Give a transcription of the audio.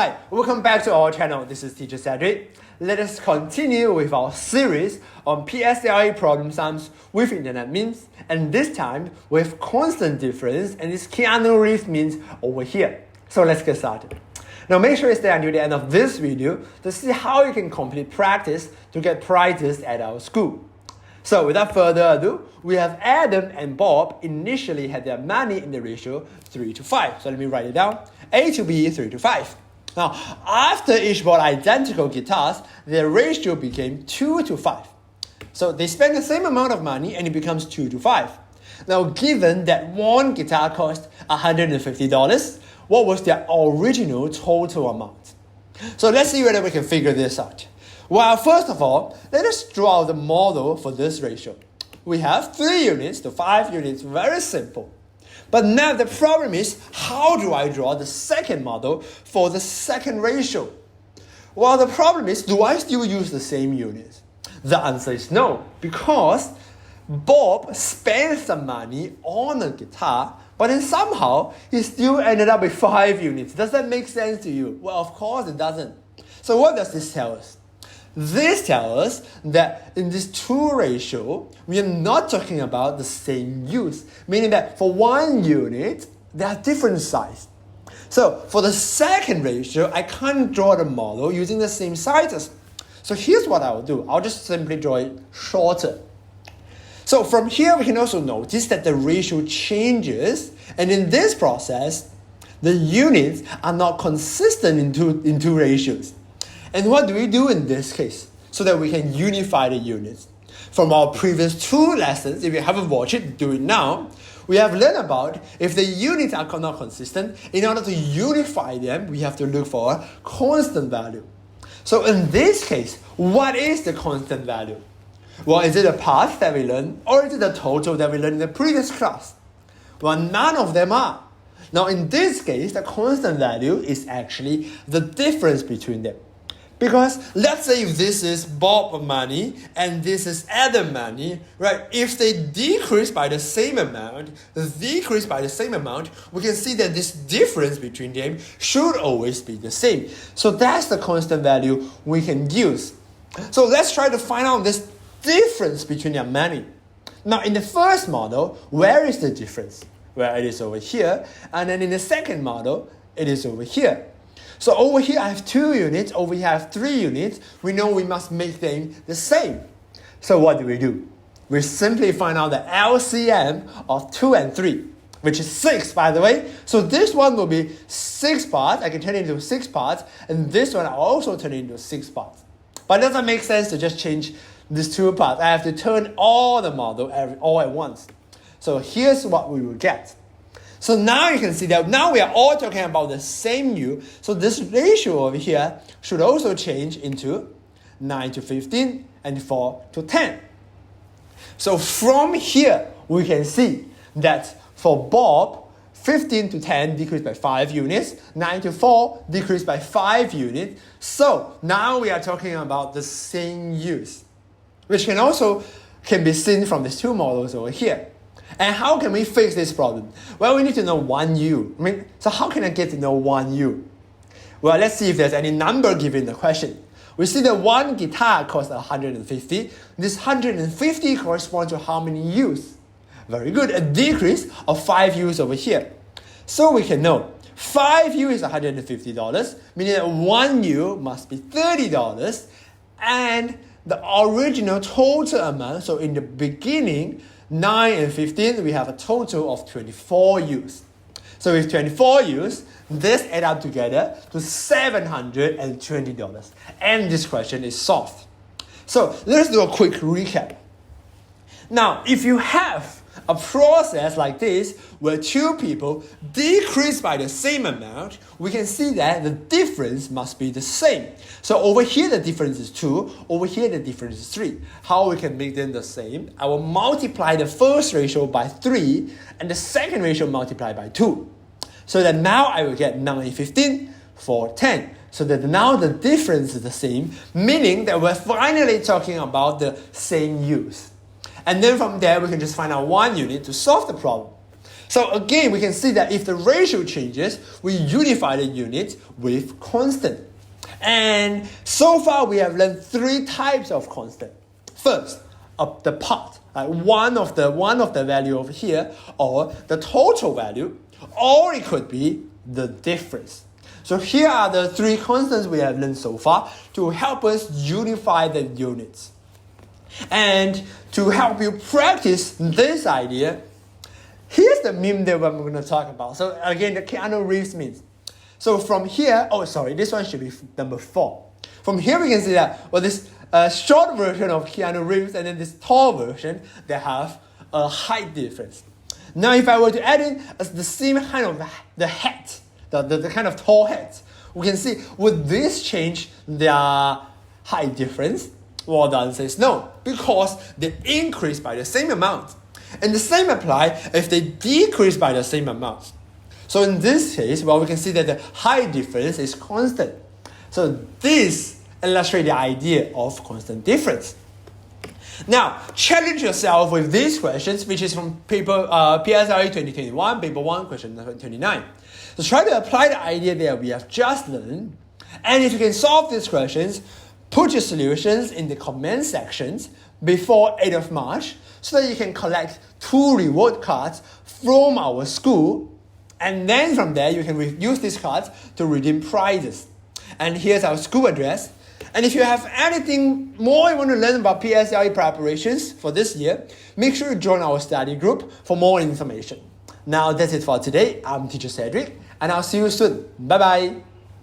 Hi, welcome back to our channel. This is Teacher Cedric. Let us continue with our series on PSLE problem sums with internet means, and this time with constant difference, and this Keanu Reeves means over here. So let's get started. Now make sure you stay until the end of this video to see how you can complete practice to get prizes at our school. So without further ado, we have Adam and Bob initially had their money in the ratio 3 to 5. So let me write it down. A to B 3 to 5. Now, after each bought identical guitars, their ratio became 2 to 5. So they spend the same amount of money and it becomes 2 to 5. Now, given that one guitar cost $150, what was their original total amount? So let's see whether we can figure this out. Well, first of all, let us draw the model for this ratio. We have 3 units to 5 units, very simple. But now the problem is, how do I draw the second model for the second ratio? Well, the problem is, do I still use the same units? The answer is no, because Bob spent some money on a guitar, but then somehow he still ended up with 5 units. Does that make sense to you? Well, of course it doesn't. So what does this tell us? This tells us that in this 2 ratio, we are not talking about the same use, meaning that for 1 unit, they are different size. So for the second ratio, I can't draw the model using the same sizes. So here's what I will do. I'll just simply draw it shorter. So from here, we can also notice that the ratio changes, and in this process, the units are not consistent in two ratios. And what do we do in this case so that we can unify the units? From our previous 2 lessons, if you haven't watched it, do it now. We have learned about if the units are not consistent, in order to unify them, we have to look for a constant value. So in this case, what is the constant value? Well, is it the path that we learned, or is it the total that we learned in the previous class? Well, none of them are. Now in this case, the constant value is actually the difference between them. Because let's say if this is Bob money and this is Adam money, right? If they decrease by the same amount, we can see that this difference between them should always be the same. So that's the constant value we can use. So let's try to find out this difference between their money. Now in the first model, where is the difference? Well, it is over here. And then in the second model, it is over here. So over here I have 2 units, over here I have 3 units. We know we must make them the same. So what do? We simply find out the LCM of 2 and 3, which is 6, by the way. So this one will be 6 parts. I can turn it into 6 parts. And this one I'll also turn it into 6 parts. But it doesn't make sense to just change these 2 parts. I have to turn all the model all at once. So here's what we will get. So now you can see that now we are all talking about the same U. So this ratio over here should also change into 9 to 15 and 4 to 10. So from here, we can see that for Bob, 15 to 10 decreased by 5 units, 9 to 4 decreased by 5 units. So now we are talking about the same use, which can be seen from these 2 models over here. And how can we fix this problem? Well, we need to know 1 U. So how can I get to know 1 U? Well, let's see if there's any number given in the question. We see that 1 guitar costs 150. This 150 corresponds to how many U's? Very good, a decrease of 5 U's over here. So we can know 5 U is $150, meaning that 1 U must be $30. And the original total amount, so in the beginning, 9 and 15, we have a total of 24 U's. So with 24 U's, this adds up together to $720. And this question is solved. So let's do a quick recap. Now, if you have a process like this, where 2 people decrease by the same amount, we can see that the difference must be the same. So over here the difference is 2, over here the difference is 3. How we can make them the same? I will multiply the first ratio by 3 and the second ratio multiplied by 2. So that now I will get 9, 15, 4, 10. So that now the difference is the same, meaning that we're finally talking about the same use. And then from there, we can just find out 1 unit to solve the problem. So again, we can see that if the ratio changes, we unify the unit with constant. And so far we have learned 3 types of constant. First, the part, one of the value over here, or the total value, or it could be the difference. So here are the 3 constants we have learned so far to help us unify the units. And to help you practice this idea, here's the meme that I'm going to talk about. So again, the Keanu Reeves means. So from here, this one should be number 4. From here we can see that, this short version of Keanu Reeves and then this tall version, they have a height difference. Now if I were to add in the same kind of the hat, the kind of tall hat, we can see, would this change their height difference? Well, the answer is no, because they increase by the same amount. And the same apply if they decrease by the same amount. So in this case, we can see that the height difference is constant. So this illustrates the idea of constant difference. Now, challenge yourself with these questions, which is from paper PSLE 2021, paper 1, question number 29. So try to apply the idea that we have just learned. And if you can solve these questions, put your solutions in the comment sections before 8th of March so that you can collect 2 reward cards from our school. And then from there, you can use these cards to redeem prizes. And here's our school address. And if you have anything more you want to learn about PSLE preparations for this year, make sure you join our study group for more information. Now that's it for today. I'm Teacher Cedric, and I'll see you soon. Bye-bye.